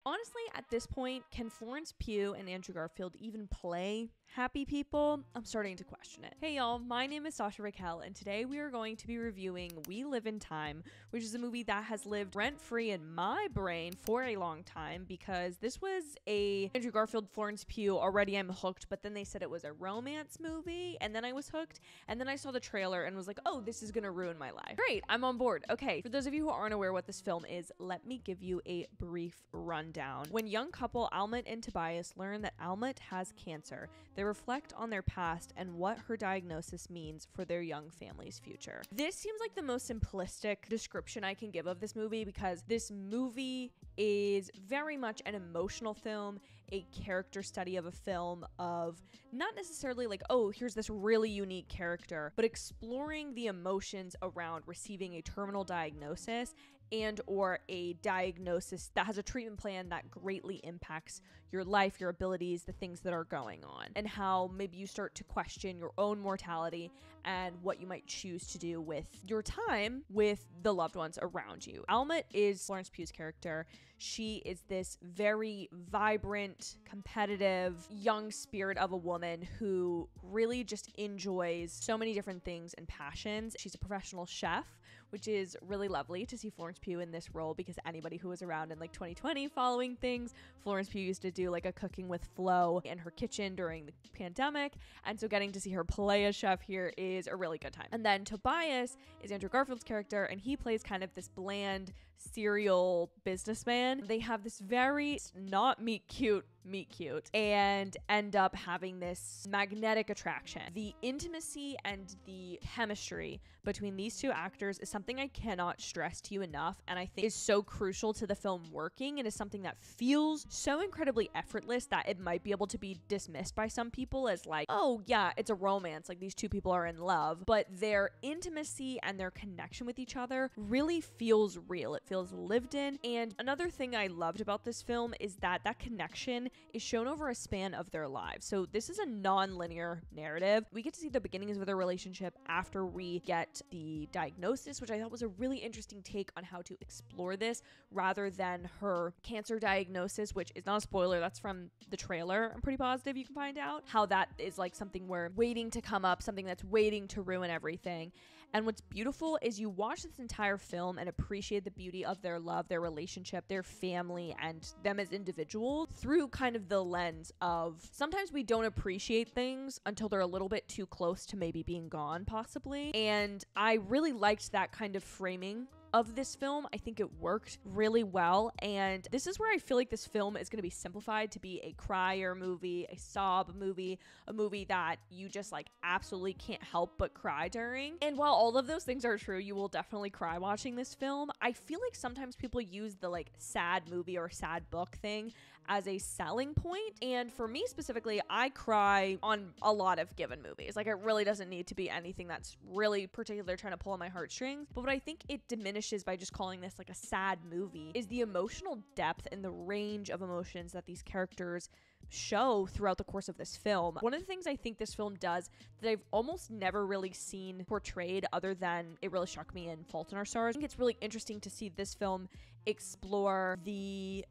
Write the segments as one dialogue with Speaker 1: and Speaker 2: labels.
Speaker 1: Honestly, at this point, can Florence Pugh and Andrew Garfield even play happy people? I'm starting to question it. Hey y'all, my name is Sasha Raquel, and today we are going to be reviewing We Live in Time, which is a movie that has lived rent-free in my brain for a long time because this was a Andrew Garfield, Florence Pugh, already I'm hooked, but then they said it was a romance movie, and then I was hooked, and then I saw the trailer and was like, oh, this is gonna ruin my life. Great, I'm on board. Okay, for those of you who aren't aware what this film is, let me give you a brief rundown. When young couple Almut and Tobias learn that Almut has cancer, they reflect on their past and what her diagnosis means for their young family's future. This seems like the most simplistic description I can give of this movie because this movie is very much an emotional film, a character study of a film of not necessarily like, oh, here's this really unique character, but exploring the emotions around receiving a terminal diagnosis and or a diagnosis that has a treatment plan that greatly impacts your life, your abilities, the things that are going on, and how maybe you start to question your own mortality and what you might choose to do with your time with the loved ones around you. Almut is Florence Pugh's character. She is this very vibrant, competitive, young spirit of a woman who really just enjoys so many different things and passions. She's a professional chef, which is really lovely to see Florence Pugh in this role because anybody who was around in like 2020 following things, Florence Pugh used to do like a cooking with Flo in her kitchen during the pandemic, and so getting to see her play a chef here is a really good time. And then Tobias is Andrew Garfield's character, and he plays kind of this bland serial businessman. They have this very not meet cute and end up having this magnetic attraction. The intimacy and the chemistry between these two actors is something I cannot stress to you enough, and I think is so crucial to the film working, and is something that feels so incredibly effortless that it might be able to be dismissed by some people as like, oh yeah, it's a romance, like these two people are in love, but their intimacy and their connection with each other really feels real. It feels lived in. And another thing I loved about this film is that that connection is shown over a span of their lives. So this is a non-linear narrative. We get to see the beginnings of their relationship after we get the diagnosis, which I thought was a really interesting take on how to explore this rather than her cancer diagnosis, which is not a spoiler, that's from the trailer. I'm pretty positive you can find out how that is like something we're waiting to come up, something that's waiting to ruin everything. And what's beautiful is you watch this entire film and appreciate the beauty of their love, their relationship, their family, and them as individuals through kind of the lens of sometimes we don't appreciate things until they're a little bit too close to maybe being gone, possibly. And I really liked that kind of framing of this film. I think it worked really well, and this is where I feel like this film is going to be simplified to be a crier movie, a sob movie, a movie that you just like absolutely can't help but cry during. And while all of those things are true, you will definitely cry watching this film. I feel like sometimes people use the like sad movie or sad book thing as a selling point, and for me specifically, I cry on a lot of given movies. Like it really doesn't need to be anything that's really particular trying to pull on my heartstrings, but what I think it diminishes by just calling this like a sad movie is the emotional depth and the range of emotions that these characters show throughout the course of this film. One of the things I think this film does that I've almost never really seen portrayed other than it really struck me in Fault in Our Stars. I think it's really interesting to see this film explore the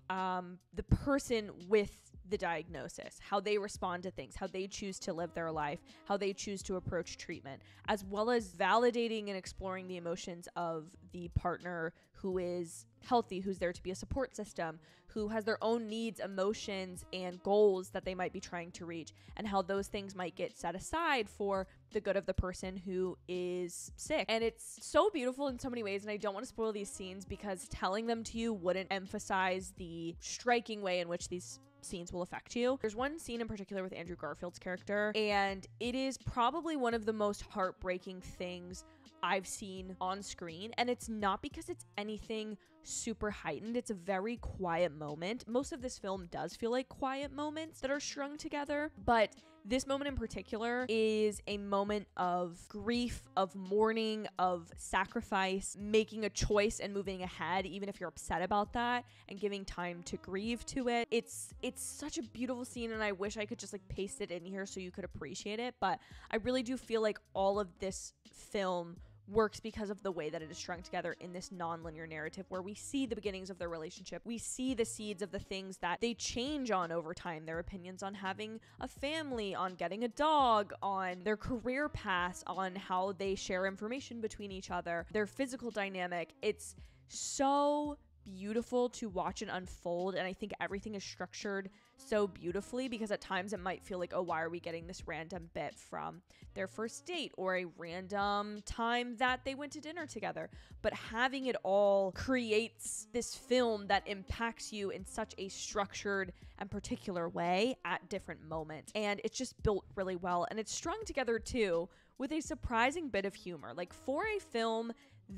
Speaker 1: person with the diagnosis, how they respond to things, how they choose to live their life, how they choose to approach treatment, as well as validating and exploring the emotions of the partner who is healthy, who's there to be a support system, who has their own needs, emotions, and goals that they might be trying to reach, and how those things might get set aside for the good of the person who is sick. And it's so beautiful in so many ways, and I don't want to spoil these scenes because telling them to you wouldn't emphasize the striking way in which these scenes will affect you. There's one scene in particular with Andrew Garfield's character, and it is probably one of the most heartbreaking things I've seen on screen, and it's not because it's anything super heightened. It's a very quiet moment. Most of this film does feel like quiet moments that are strung together, but this moment in particular is a moment of grief, of mourning, of sacrifice, making a choice and moving ahead, even if you're upset about that, and giving time to grieve to it. It's such a beautiful scene, and I wish I could just like paste it in here so you could appreciate it, but I really do feel like all of this film works because of the way that it is strung together in this non-linear narrative where we see the beginnings of their relationship. We see the seeds of the things that they change on over time, their opinions on having a family, on getting a dog, on their career paths, on how they share information between each other, their physical dynamic. It's so beautiful to watch it unfold, and I think everything is structured so beautifully because at times it might feel like, oh, why are we getting this random bit from their first date or a random time that they went to dinner together? But having it all creates this film that impacts you in such a structured and particular way at different moments, and it's just built really well, and it's strung together too with a surprising bit of humor. Like, for a film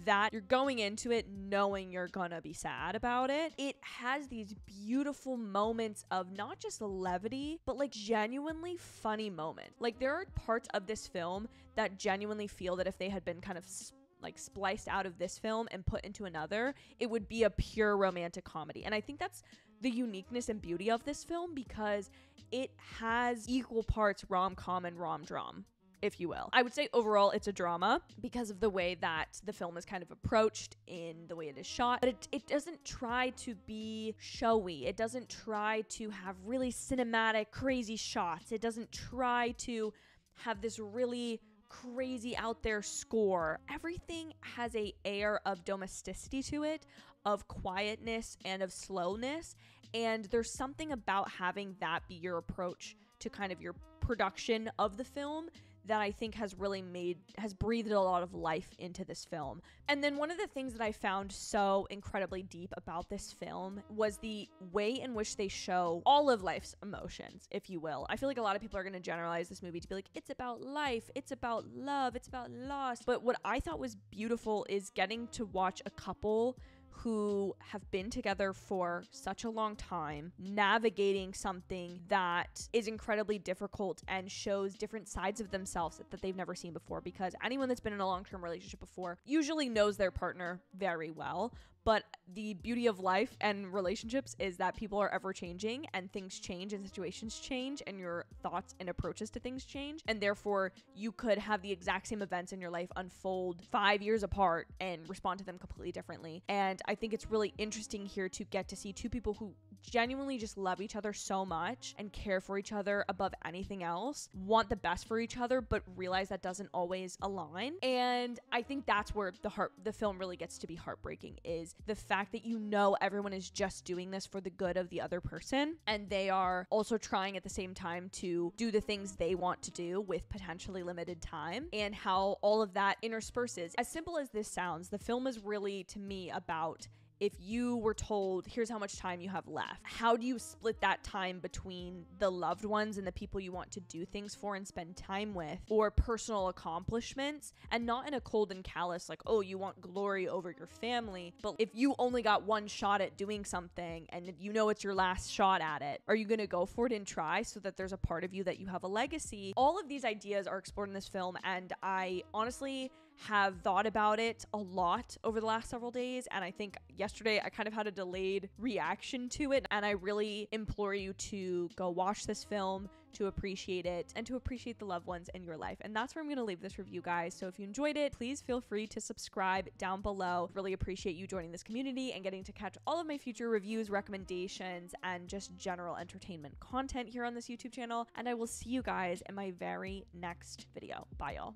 Speaker 1: that you're going into it knowing you're gonna be sad about it, it has these beautiful moments of not just levity, but like genuinely funny moments. Like, there are parts of this film that genuinely feel that if they had been kind of like spliced out of this film and put into another, it would be a pure romantic comedy. And I think that's the uniqueness and beauty of this film, because it has equal parts rom-com and rom-dram, if you will. I would say overall it's a drama because of the way that the film is kind of approached in the way it is shot, but it doesn't try to be showy. It doesn't try to have really cinematic, crazy shots. It doesn't try to have this really crazy out there score. Everything has a air of domesticity to it, of quietness and of slowness, and there's something about having that be your approach to kind of your production of the film that I think has breathed a lot of life into this film. And then one of the things that I found so incredibly deep about this film was the way in which they show all of life's emotions, if you will. I feel like a lot of people are going to generalize this movie to be like, it's about life, it's about love, it's about loss. But what I thought was beautiful is getting to watch a couple who have been together for such a long time, navigating something that is incredibly difficult and shows different sides of themselves that they've never seen before. Because anyone that's been in a long-term relationship before usually knows their partner very well. But the beauty of life and relationships is that people are ever changing, and things change and situations change, and your thoughts and approaches to things change. And therefore, you could have the exact same events in your life unfold 5 years apart and respond to them completely differently. And I think it's really interesting here to get to see two people who genuinely just love each other so much and care for each other above anything else, want the best for each other, but realize that doesn't always align. And I think that's where the film really gets to be heartbreaking, is the fact that you know everyone is just doing this for the good of the other person, and they are also trying at the same time to do the things they want to do with potentially limited time, and how all of that intersperses. As simple as this sounds, the film is really, to me, about if you were told, here's how much time you have left, how do you split that time between the loved ones and the people you want to do things for and spend time with, or personal accomplishments, and not in a cold and callous, like, oh, you want glory over your family, but if you only got one shot at doing something and you know it's your last shot at it, are you going to go for it and try so that there's a part of you that you have a legacy? All of these ideas are explored in this film, and I honestly have thought about it a lot over the last several days, and I think yesterday I kind of had a delayed reaction to it, and I really implore you to go watch this film, to appreciate it, and to appreciate the loved ones in your life. And that's where I'm going to leave this review, guys. So if you enjoyed it, please feel free to subscribe down below. Really appreciate you joining this community and getting to catch all of my future reviews, recommendations, and just general entertainment content here on this YouTube channel. And I will see you guys in my very next video. Bye, y'all.